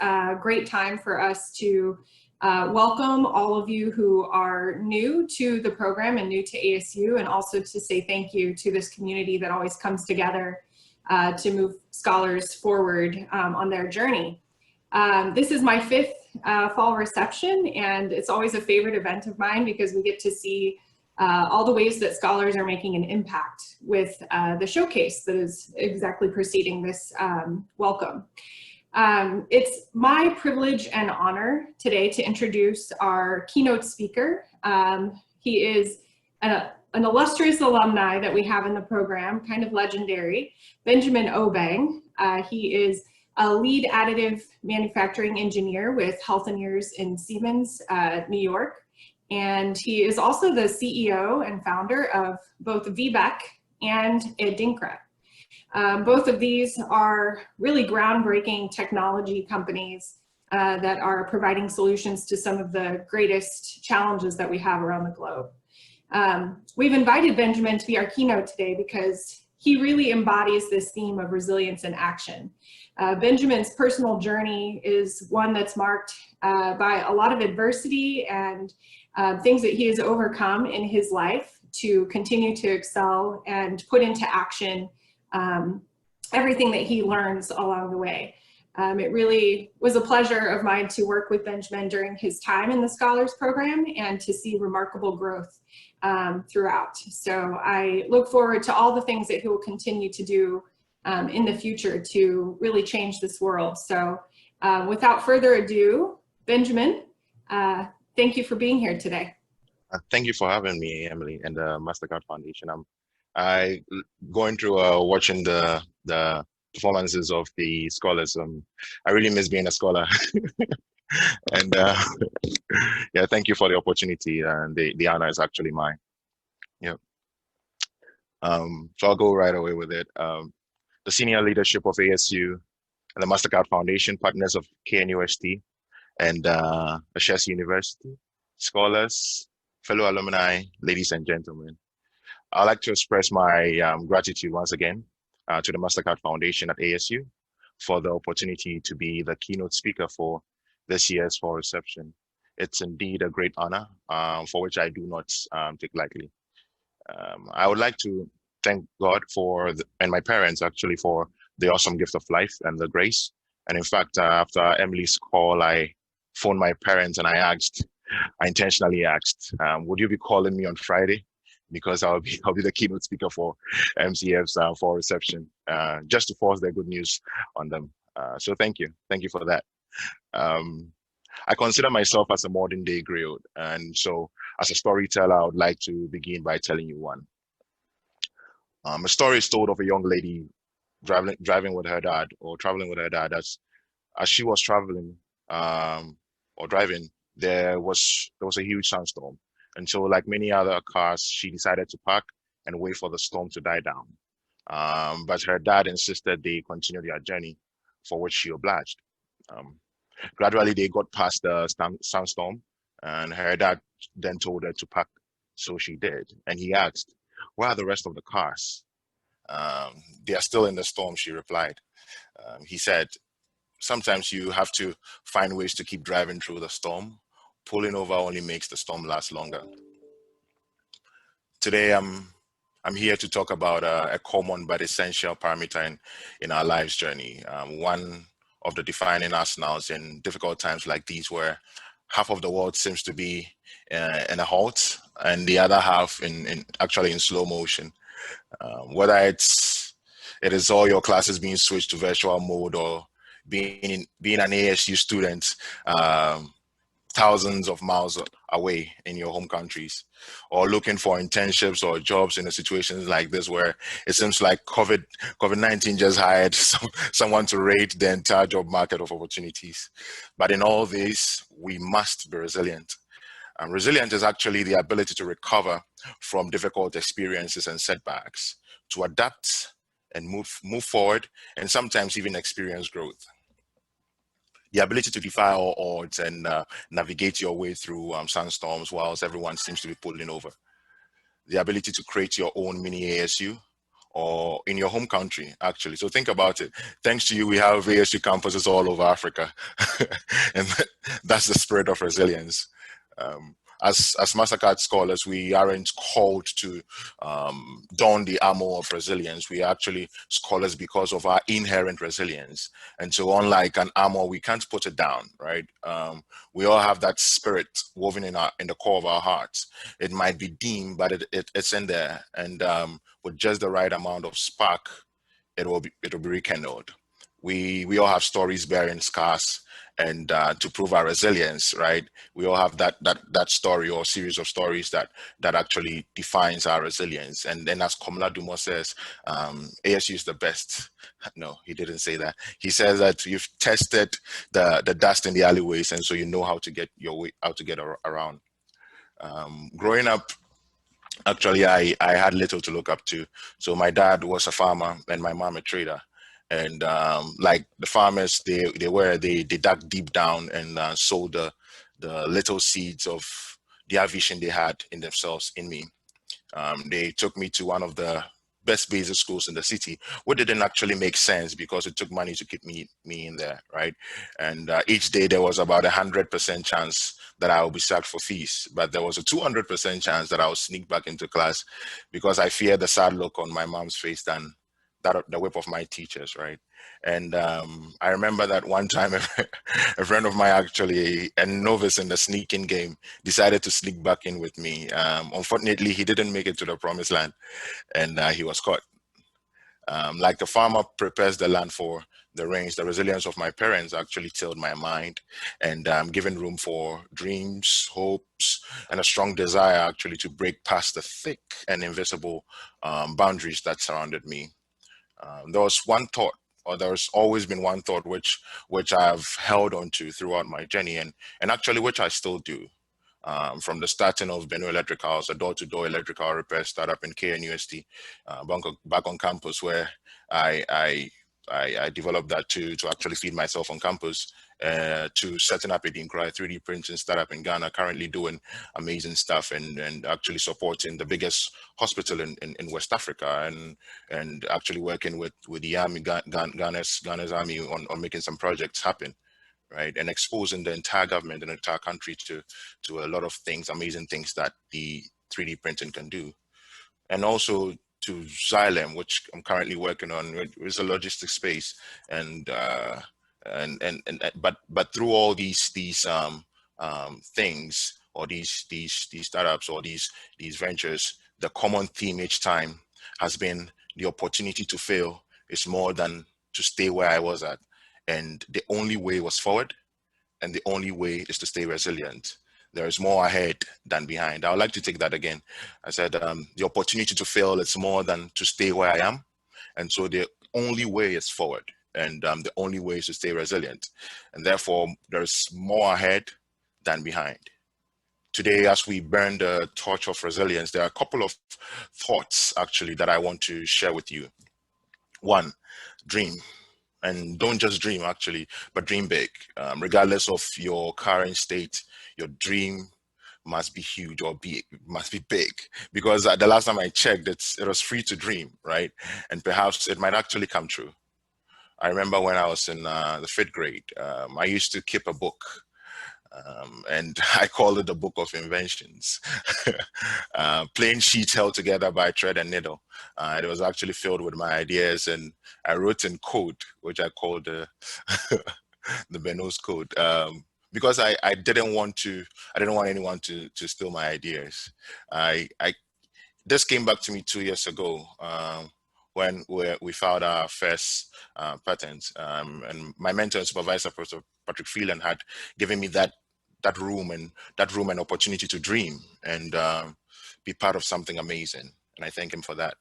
a great time for us to welcome all of you who are new to the program and new to ASU, and also to say thank you to this community that always comes together to move scholars forward on their journey. This is my fifth fall reception, and it's always a favorite event of mine because we get to see all the ways that scholars are making an impact with the showcase that is exactly preceding this welcome. It's my privilege and honor today to introduce our keynote speaker. He is an illustrious alumni that we have in the program, kind of legendary, Benjamin Obeng. He is a lead additive manufacturing engineer with Healthineers in Siemens, New York. And he is also the CEO and founder of both VBEC and Adinkra. Both of these are really groundbreaking technology companies that are providing solutions to some of the greatest challenges that we have around the globe. We've invited Benjamin to be our keynote today because he really embodies this theme of resilience in action. Benjamin's personal journey is one that's marked by a lot of adversity and things that he has overcome in his life to continue to excel and put into action everything that he learns along the way. It really was a pleasure of mine to work with Benjamin during his time in the Scholars Program and to see remarkable growth throughout. So I look forward to all the things that he will continue to do in the future to really change this world. So without further ado, Benjamin, thank you for being here today. Thank you for having me, Emily, and the Mastercard Foundation. I going through watching the performances of the scholars. I really miss being a scholar, and yeah, thank you for the opportunity. And the honor is actually mine. Yeah. So I'll go right away with it. The senior leadership of ASU and the Mastercard Foundation, partners of KNUST and Ashesi University, scholars, fellow alumni, ladies and gentlemen. I'd like to express my gratitude once again to the Mastercard Foundation at ASU for the opportunity to be the keynote speaker for this year's fall reception. It's indeed a great honor for which I do not take lightly. I would like to thank God and my parents actually for the awesome gift of life and the grace. And in fact, after Emily's call, I phoned my parents and I intentionally asked, would you be calling me on Friday? Because I'll be the keynote speaker for MCF's fall reception, just to force their good news on them. So thank you for that. I consider myself as a modern day griot, and so as a storyteller, I would like to begin by telling you one. A story is told of a young lady driving with her dad or traveling with her dad. As she was traveling or driving, there was a huge sandstorm. And so, like many other cars, she decided to park and wait for the storm to die down. But her dad insisted they continue their journey, for which she obliged. Gradually, they got past the sandstorm, and her dad then told her to park. So she did. And he asked, where are the rest of the cars? They are still in the storm, she replied. He said, sometimes you have to find ways to keep driving through the storm. Pulling over only makes the storm last longer. Today, I'm here to talk about a common but essential parameter in our life's journey. One of the defining arsenals in difficult times like these, where half of the world seems to be in a halt and the other half actually in slow motion. Whether it is all your classes being switched to virtual mode, or being an ASU student thousands of miles away in your home countries, or looking for internships or jobs in a situations like this where it seems like COVID-19 just hired someone to raid the entire job market of opportunities. But in all this, we must be resilient. And resilient is actually the ability to recover from difficult experiences and setbacks, to adapt and move forward, and sometimes even experience growth. The ability to defy all odds and navigate your way through sandstorms whilst everyone seems to be pulling over. The ability to create your own mini ASU, or in your home country, actually. So think about it. Thanks to you, we have ASU campuses all over Africa. And that's the spirit of resilience. As Mastercard scholars, we aren't called to don the armor of resilience. We are actually scholars because of our inherent resilience. And so unlike an armor, we can't put it down, right? We all have that spirit woven in the core of our hearts. It might be dim, but it's in there. And with just the right amount of spark, it will be rekindled. We all have stories bearing scars, and to prove our resilience, right? We all have that story or series of stories that actually defines our resilience. And then, as Komla Dumo says, ASU is the best. No, he didn't say that. He says that you've tested the dust in the alleyways, and so you know how to get your way, how to get around. Growing up, actually, I had little to look up to. So my dad was a farmer and my mom a trader. And like the farmers, they dug deep down and sowed the little seeds of their vision they had in themselves in me. They took me to one of the best basic schools in the city, which didn't actually make sense because it took money to keep me in there, right? And each day there was about 100% chance that I would be sacked for fees, but there was a 200% chance that I would sneak back into class because I feared the sad look on my mom's face than the whip of my teachers, right? And I remember that one time a friend of mine, actually a novice in the sneaking game, decided to sneak back in with me. Unfortunately, he didn't make it to the promised land, and he was caught. Like the farmer prepares the land for the rains, the resilience of my parents actually tilled my mind and given room for dreams, hopes, and a strong desire actually to break past the thick and invisible boundaries that surrounded me. There was one thought, or there's always been one thought which I've held on to throughout my journey, and actually which I still do. From the starting of Benue Electricals, a door-to-door electrical repair startup in KNUST, back on campus, where I developed that to actually feed myself on campus, to setting up a Dinkrai 3D printing startup in Ghana, currently doing amazing stuff and actually supporting the biggest hospital in West Africa, and actually working with the army, Ghana's army on making some projects happen, right? And exposing the entire government and the entire country to a lot of things, amazing things that the 3D printing can do. And also to Xylem, which I'm currently working on, which is a logistics space. And but through all these things, or these startups, or these ventures, the common theme each time has been the opportunity to fail is more than to stay where I was at. And the only way was forward, and the only way is to stay resilient. There is more ahead than behind. I would like to take that again. I said the opportunity to fail is more than to stay where I am, and so the only way is forward, and the only way is to stay resilient, and therefore there's more ahead than behind. Today, as we burn the torch of resilience, there are a couple of thoughts actually that I want to share with you. One, dream. And don't just dream, actually, but dream big. Regardless of your current state, your dream must be huge, or must be big, because the last time I checked, it was free to dream, right? And perhaps it might actually come true. I remember when I was in the 5th grade, I used to keep a book, and I called it the Book of Inventions. Plain sheets held together by thread and needle. It was actually filled with my ideas, and I wrote in code, which I called the Benos code, because I didn't want anyone to steal my ideas. This came back to me 2 years ago, when we filed our first patent, and my mentor and supervisor, Professor Patrick Phelan, had given me that room and opportunity to dream and be part of something amazing, and I thank him for that.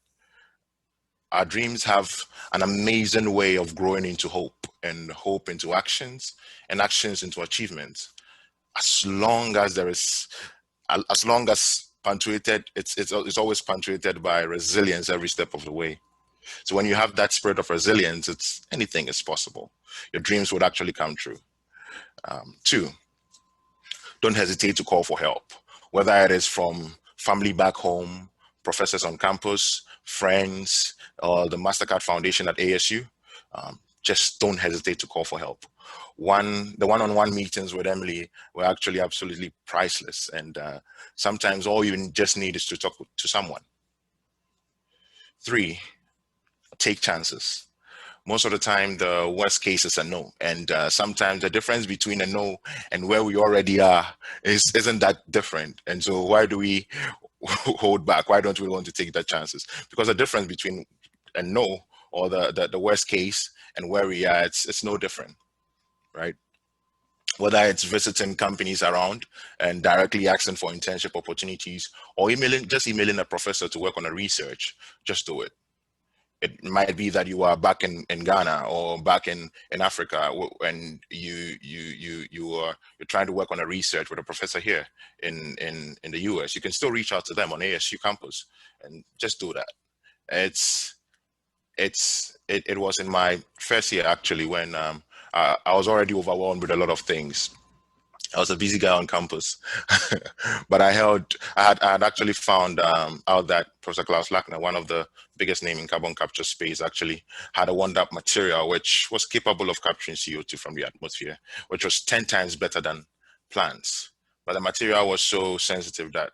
Our dreams have an amazing way of growing into hope, and hope into actions, and actions into achievements. As long as punctuated, it's always punctuated by resilience every step of the way. So when you have that spirit of resilience, anything is possible. Your dreams would actually come true. 2, don't hesitate to call for help, whether it is from family back home, professors on campus, friends, or the Mastercard Foundation at ASU, just don't hesitate to call for help. The one-on-one meetings with Emily were actually absolutely priceless. And sometimes all you just need is to talk to someone. 3, take chances. Most of the time, the worst case is a no. And sometimes the difference between a no and where we already are isn't that different. And so why do we hold back? Why don't we want to take the chances? Because the difference between a no or the worst case and where we are, it's no different, right? Whether it's visiting companies around and directly asking for internship opportunities, or emailing a professor to work on a research, just do it. It might be that you are back in Ghana or back in Africa, and you're trying to work on a research with a professor here in the US. You can still reach out to them on ASU campus and just do that. It was in my first year actually when I was already overwhelmed with a lot of things. I was a busy guy on campus, but I had actually found out that Professor Klaus Lackner, one of the biggest name in carbon capture space, actually had a wound-up material which was capable of capturing CO2 from the atmosphere, which was 10 times better than plants. But the material was so sensitive that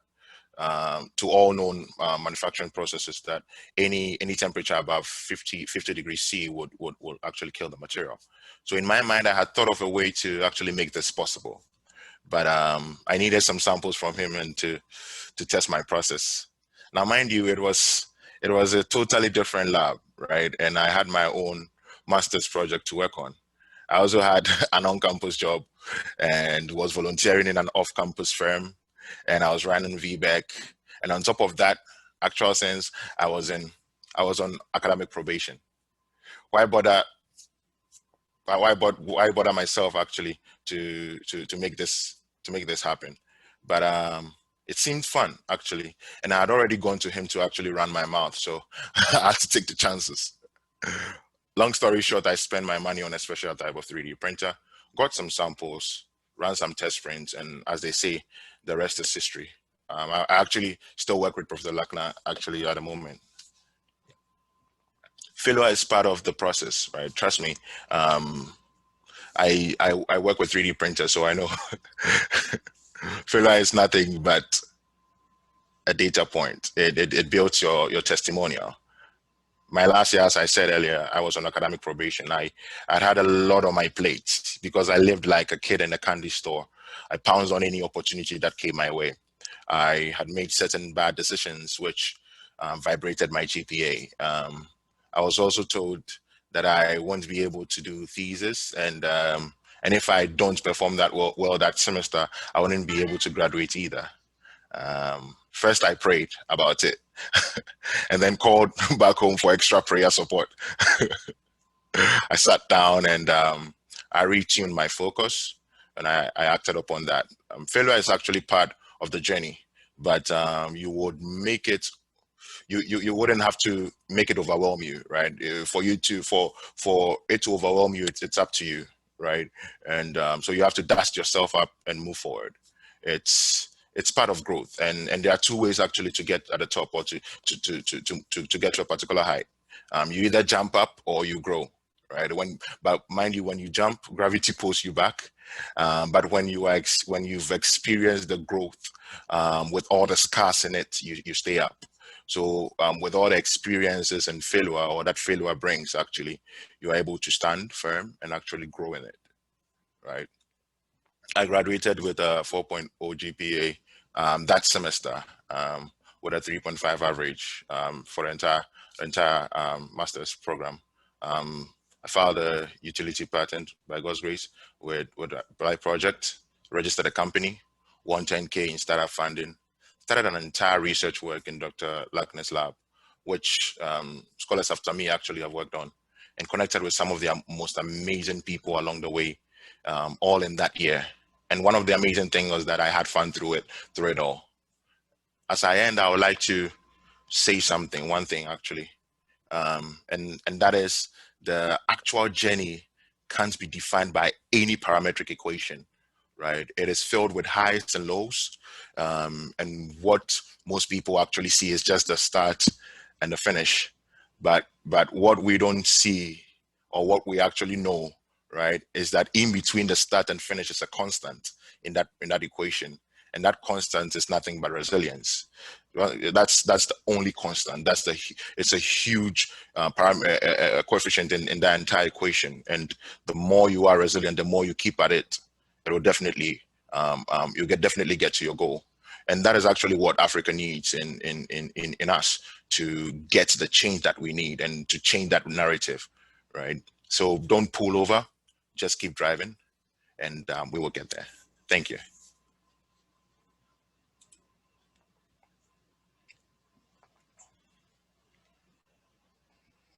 to all known manufacturing processes that any temperature above 50 degrees C would actually kill the material. So in my mind, I had thought of a way to actually make this possible. But I needed some samples from him and to test my process. Now, mind you, it was a totally different lab, right? And I had my own master's project to work on. I also had an on-campus job and was volunteering in an off-campus firm, and I was running VBEC. And on top of that, actual sense, I was on academic probation. Why bother myself actually to make this happen? But it seemed fun actually, and I had already gone to him to actually run my mouth, so I had to take the chances. Long story short, I spent my money on a special type of 3D printer, got some samples, ran some test prints, and as they say, the rest is history. I actually still work with Professor Lackner actually at the moment. Failure is part of the process, right? Trust me. I work with 3D printers, so I know failure is nothing but a data point. It builds your testimonial. My last year, as I said earlier, I was on academic probation. I'd had a lot on my plate because I lived like a kid in a candy store. I pounced on any opportunity that came my way. I had made certain bad decisions which vibrated my GPA. I was also told that I won't be able to do thesis, and if I don't perform that well that semester, I wouldn't be able to graduate either. First, I prayed about it, and then called back home for extra prayer support. I sat down and I retuned my focus, and I acted upon that. Failure is actually part of the journey, but you would make it. You wouldn't have to make it overwhelm you, right? For it to overwhelm you, it's up to you, right? And so you have to dust yourself up and move forward. It's part of growth, and there are two ways actually to get at the top or to get to a particular height. You either jump up or you grow, right? But mind you, when you jump, gravity pulls you back. But when you've experienced the growth with all the scars in it, you stay up. So with all the experiences and failure, or that failure brings, actually, you're able to stand firm and actually grow in it, right? I graduated with a 4.0 GPA that semester, with a 3.5 average for the entire master's program. I filed a utility patent by God's grace with a Blight project, registered a company, won 10K in startup funding, started an entire research work in Dr. Lackner's lab, which scholars after me actually have worked on, and connected with some of the most amazing people along the way, all in that year. And one of the amazing things was that I had fun through it all. As I end, I would like to say one thing actually, and that is the actual journey can't be defined by any parametric equation, right? It is filled with highs and lows, and what most people actually see is just the start and the finish. But what we don't see, or what we actually know, right, is that in between the start and finish is a constant in that equation, and that constant is nothing but resilience. Well, that's the only constant. It's a huge coefficient in that entire equation. And the more you are resilient, the more you keep at it, it will definitely definitely get to your goal. And that is actually what Africa needs in us to get the change that we need and to change that narrative, right? So don't pull over, just keep driving, and we will get there. Thank you.